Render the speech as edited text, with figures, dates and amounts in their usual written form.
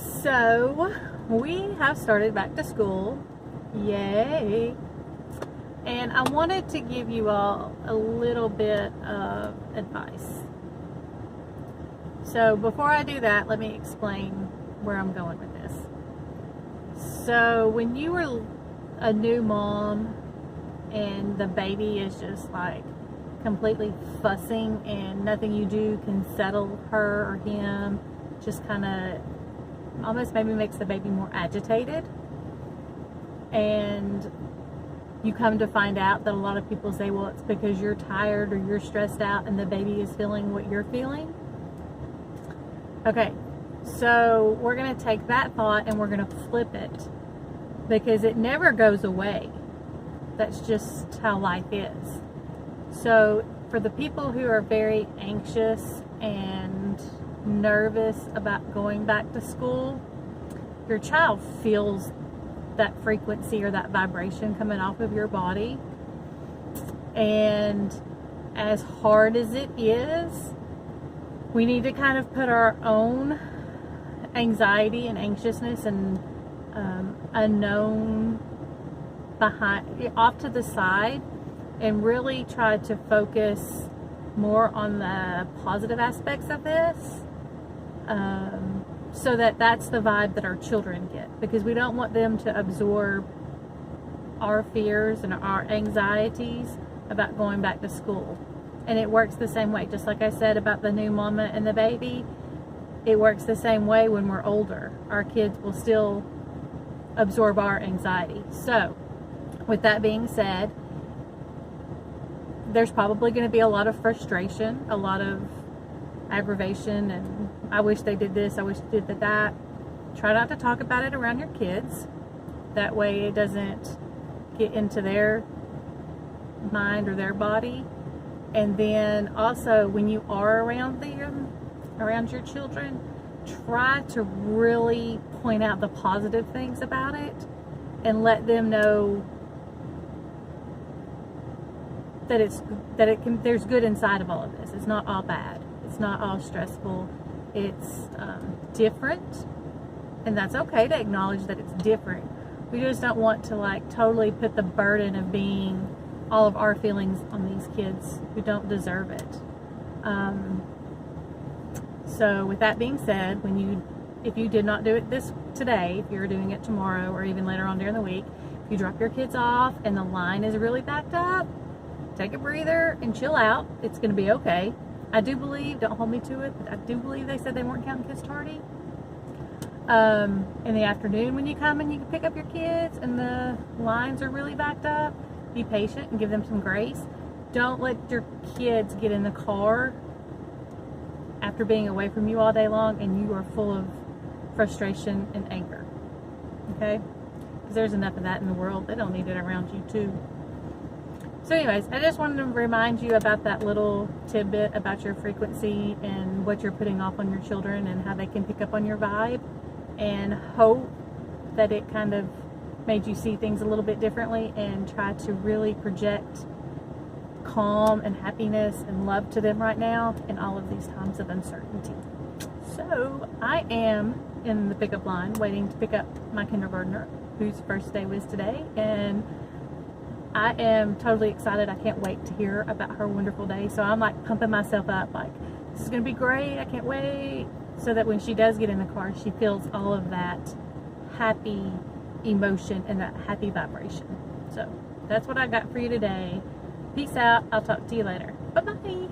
So, we have started back to school. Yay! And I wanted to give you all a little bit of advice. So, before I do that, let me explain where I'm going with this. So, when you were a new mom and the baby is just like completely fussing and nothing you do can settle her or him, just kind of almost maybe makes the baby more agitated, and you come to find out that a lot of people say, well, it's because you're tired or you're stressed out and the baby is feeling what you're feeling. Okay, so we're going to take that thought and we're going to flip it, because it never goes away. That's just how life is. So for the people who are very anxious and nervous about going back to school, your child feels that frequency or that vibration coming off of your body. And as hard as it is, we need to kind of put our own anxiety and anxiousness and unknown off to the side, and really try to focus more on the positive aspects of this, so that's the vibe that our children get, because we don't want them to absorb our fears and our anxieties about going back to school. And it works the same way, just like I said about the new mama and the baby. It works the same way when we're older. Our kids will still absorb our anxiety. So with that being said, there's probably going to be a lot of frustration, a lot of aggravation, and I wish they did this, I wish they did that. Try not to talk about it around your kids. That way it doesn't get into their mind or their body. And then also, when you are around them, around your children, try to really point out the positive things about it and let them know that there's good inside of all of this. It's not all bad. It's not all stressful. It's different, and that's okay to acknowledge that it's different. We just don't want to like totally put the burden of being all of our feelings on these kids who don't deserve it. So with that being said, if you did not do it today, if you're doing it tomorrow or even later on during the week, if you drop your kids off and the line is really backed up, take a breather and chill out. It's going to be okay. I do believe, don't hold me to it, but I do believe they said they weren't counting kids tardy. In the afternoon when you come and you can pick up your kids and the lines are really backed up, be patient and give them some grace. Don't let your kids get in the car after being away from you all day long and you are full of frustration and anger. Okay? Because there's enough of that in the world. They don't need it around you too. So anyways, I just wanted to remind you about that little tidbit about your frequency and what you're putting off on your children and how they can pick up on your vibe, and hope that it kind of made you see things a little bit differently and try to really project calm and happiness and love to them right now in all of these times of uncertainty. So I am in the pickup line waiting to pick up my kindergartner whose first day was today, and I am totally excited. I can't wait to hear about her wonderful day. So I'm like pumping myself up, like, this is going to be great. I can't wait. So that when she does get in the car, she feels all of that happy emotion and that happy vibration. So that's what I got for you today. Peace out. I'll talk to you later. Bye-bye.